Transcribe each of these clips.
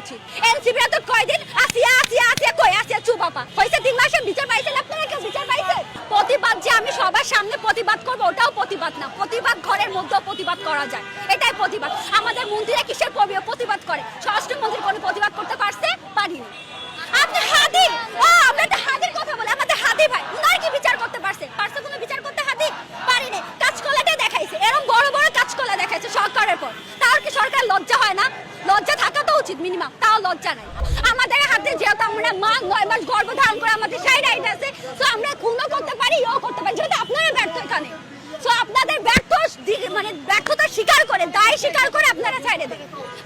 উচিত। এনসিপিরা তো কয়দিন আসিয়া আসিয়া আসিয়া কই আসিয়া চুপ আপা হয়েছে 3 মাসে বিচার পাইছেন আপনারা? কেউ বিচার পাইছেন? প্রতিবাদ যে আমি সবার সামনে প্রতিবাদ করবো ওটাও প্রতিবাদ না, প্রতিবাদ ঘরের মধ্যেও প্রতিবাদ করা যায়, এটাই প্রতিবাদ। আমাদের মন্ত্রীরা কিসের প্রতিবাদ করে? স্বরাষ্ট্রমন্ত্রী কোনো প্রতিবাদ করতে পারছে? পারিনি। আপনি হাদি, ও আমরা তো হাদির কথা বলে, আমাদের হাদি ভাই উনার কি বিচার করতে পারছে? পারছে কোনো বিচার করতে? হাদি পারিনি। কাজকলাটা দেখাইছে, এরকম বড় বড় কাজকলা দেখাইছে সরকারের পর, তাও কি সরকার লজ্জা হয় না? লজ্জা থাকা তো উচিত মিনিমাম, তাও লজ্জা নাই। আমাদের হাতে যেহেতু আমরা মা 9 মাস গর্ভ ধারণ করে আমাদের সেই রাইট আছে, তো আমরা খুনও করতে পারি, ইও করতে পারি, যেহেতু আপনারা ব্যর্থ এখানে। তো আপনাদের মানে ব্যর্থতা স্বীকার করে, দায় স্বীকার করে আপনারা ছাইড়ে দেন,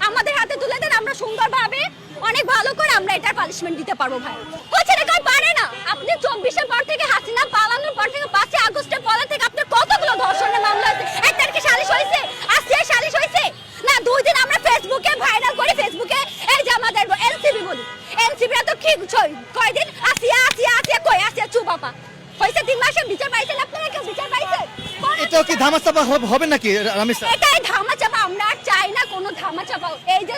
আমাদের হাতে তুলে দেন, আমরা সুন্দরভাবে অনেক ভালো করে আমরা এটার পানিশমেন্ট দিতে পারবো ভাই। হচ্ছে না কেউ পারে না। আপনি 24-এর পর থেকে হাসিনা পালানোর পর থেকে 5 আগস্টের পর থেকে আপনার কতগুলো ধর্ষণের মামলা হয়েছে? একটা কি সালিশ হয়েছে? আসিয়া সালিশ হয়েছে না? 2 দিন আমরা ফেসবুকে ভাইরাল করি, ফেসবুকে এই যে আমাদের এনসিপি বলি, এনসিপিরা তো কি কয়দিন আসিয়া আসিয়া আসিয়া কই আসিয়া চুপ আপা হয়েছে 3 মাসে বিচার পাইছেন আপনারা? কেউ বিচার পাইছেন? এটাও কি ধামাচাপা হবে নাকি রামিসা? এটাই ধামাচাপা, আমরা আর চাই না কোনো ধামাচাপা। এই যে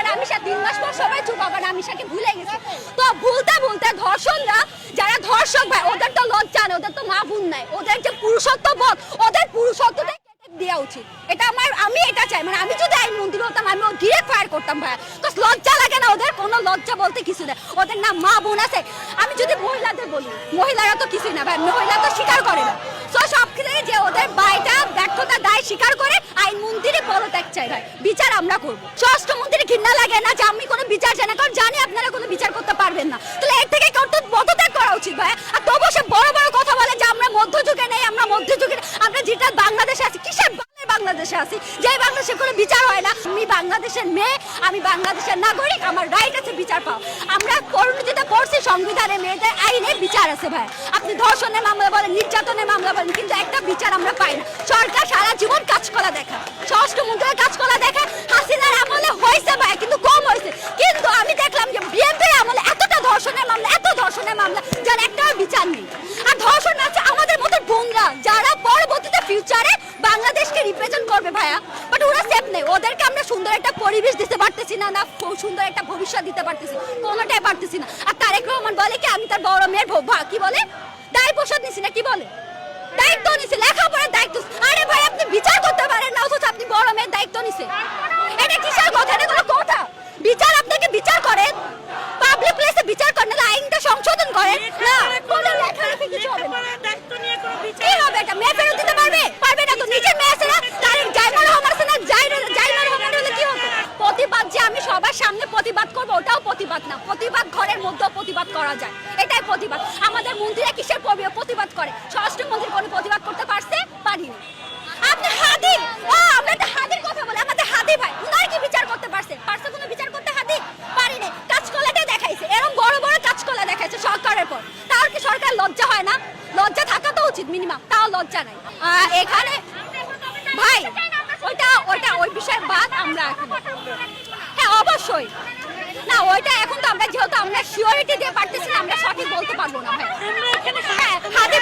রামিসা 3 মাস পর সবাই চুপ আবার রামিসাকে ভুলে গেছে। তো ভুলতে ভুলতে ধর্ষণরা যারা ধর্ষক ভাই ওদের তো লজ্জা নেই, ওদের তো মা বোন নাই, ওদের যে পুরুষত্ব বোধ, ওদের পুরুষত্বটাই দেওয়া উচিত। এটা আমি এটা চাই, মানে আমি যদি আইনমন্ত্রী হতাম আমি ডিরেক্ট ফায়ার করতাম ভাই। তো লজ্জা লাগে না ওদের? কোনো লজ্জা বলতে কিছু নেই, ওদের না মা বোন আছে। আমি যদি মহিলাদের বলি, মহিলারা তো কিছুই না ভাই, মহিলা তো স্বীকার করে না। তো সব ক্ষেত্রে যে ওদের বাইটা ব্যর্থতা দায় স্বীকার করে আইনমন্ত্রী পদত্যাগ চাই ভাই, বিচার আমরা করবো। স্বরাষ্ট্রমন্ত্রী ঘৃণা লাগে না যে আমি কোনো বিচার চাই না, কারণ জানি আপনারা কোনো বিচার করতে পারবেন না, তাহলে এর থেকে পদত্যাগ করা উচিত ভাই। আর তবুও সে বড় বড় কথা বলে যে আমরা মধ্যযুগে নেই, আমরা মধ্যযুগে, আমরা যেটা বাংলাদেশে আছি, কিসের বাংলাদেশে আছি যে বাংলাদেশে কোনো বিচার হয় না? আমি বাংলাদেশের মেয়ে, আমি বাংলাদেশের নাগরিক, আমার রাইট আছে বিচার পাও। আমরা পরিণতিতে পড়ছি সংবিধানে, মেয়েদের আইনে বিচার আছে ভাই। আপনি ধর্ষণের মামলা বলেন, নির্যাতনের মামলা বলেন, কিন্তু একটা বিচার আমরা পাই না। সরকার সারা জীবন কাজকলা দেখা, স্বরাষ্ট্রমন্ত্রীর কাজকলা দেখা হাসিনার আমলে হয়েছে ভাই, কিন্তু কম হয়েছে। কিন্তু আমি দেখলাম যে বিএনপির আমলে এতটা ধর্ষণের মামলা, এত ধর্ষণের মামলা, যার একটা বিচার নেই। আর ধর্ষণ আছে আমাদের মতো বোনরা যারা পরবর্তীতে ফিউচারে বাংলাদেশকে রিপ্রেজেন্ট করবে ভাইয়া, বাট ওরা সেফ নেই। ওদেরকে আমরা সুন্দর একটা পরিবেশ দিতে পারতেছি না, না সুন্দর একটা ভবিষ্যৎ দিতে পারতেছি, কোনোটাই পারতেছি না। আর তারেক রহমান বলে কি আমি তার বড় মেয়ের কি বলে দায় প্রসাদ নিছি না, কি বলে দায়িত্ব নিছে, লেখাপড়ার দায়িত্ব। আরে ভাই আপনি বিচার করতে পারেন না, অথচ আপনি বড় মেয়ের দায়িত্ব নিছে, এটা কিসের কথা? এটা কোনো কথা? বিচার আপনাকে বিচার করেন, পাবলিক প্লেসে বিচার করেন, না আইনটা সংশোধন করেন না, কোনো লেখালেখি কিছু হবে না। কি হবে এটা? মেয়ে ফেরত দিতে পারবে? পারবে না তো। নিজের মেয়ে আছে না, তার জাইমা রহমান আছে না, জাইমা রহমান হলে কি হতো? প্রতিবাদ যে আমি সবার সামনে প্রতিবাদ করবো ওটাও প্রতিবাদ না, প্রতিবাদ ঘরের মধ্যেও প্রতিবাদ করা যায়, এটাই প্রতিবাদ। আমাদের মন্ত্রীরা কিসের প্রতিবাদ করে? স্বরাষ্ট্রমন্ত্রী কোনো প্রতিবাদ করতে পারছে? পারিনি। আপনি হাদি, ও আমরা তো হাদির কথা বলে, আমাদের হাদি ভাই উনার কি বিচার করতে পারছে? পারছে কোনো বিচার করতে? হাদি পারিনি। কাজকলাটা দেখাইছে, এরকম বড় বড় কাজকলা দেখাইছে সরকারের পর, তাও কি সরকার লজ্জা হয় না? লজ্জা থাকা তো উচিত মিনিমাম, তাও লজ্জা নাই। এখানে ভাই ওই বিষয়ে বাদ আমরা এখন, হ্যাঁ অবশ্যই না, ওইটা এখন তো আমরা যেহেতু আমরা সিওরিটি দিয়ে পারতেছি না, আমরা সঠিক বলতে পারবো না ভাই। হ্যাঁ হাদি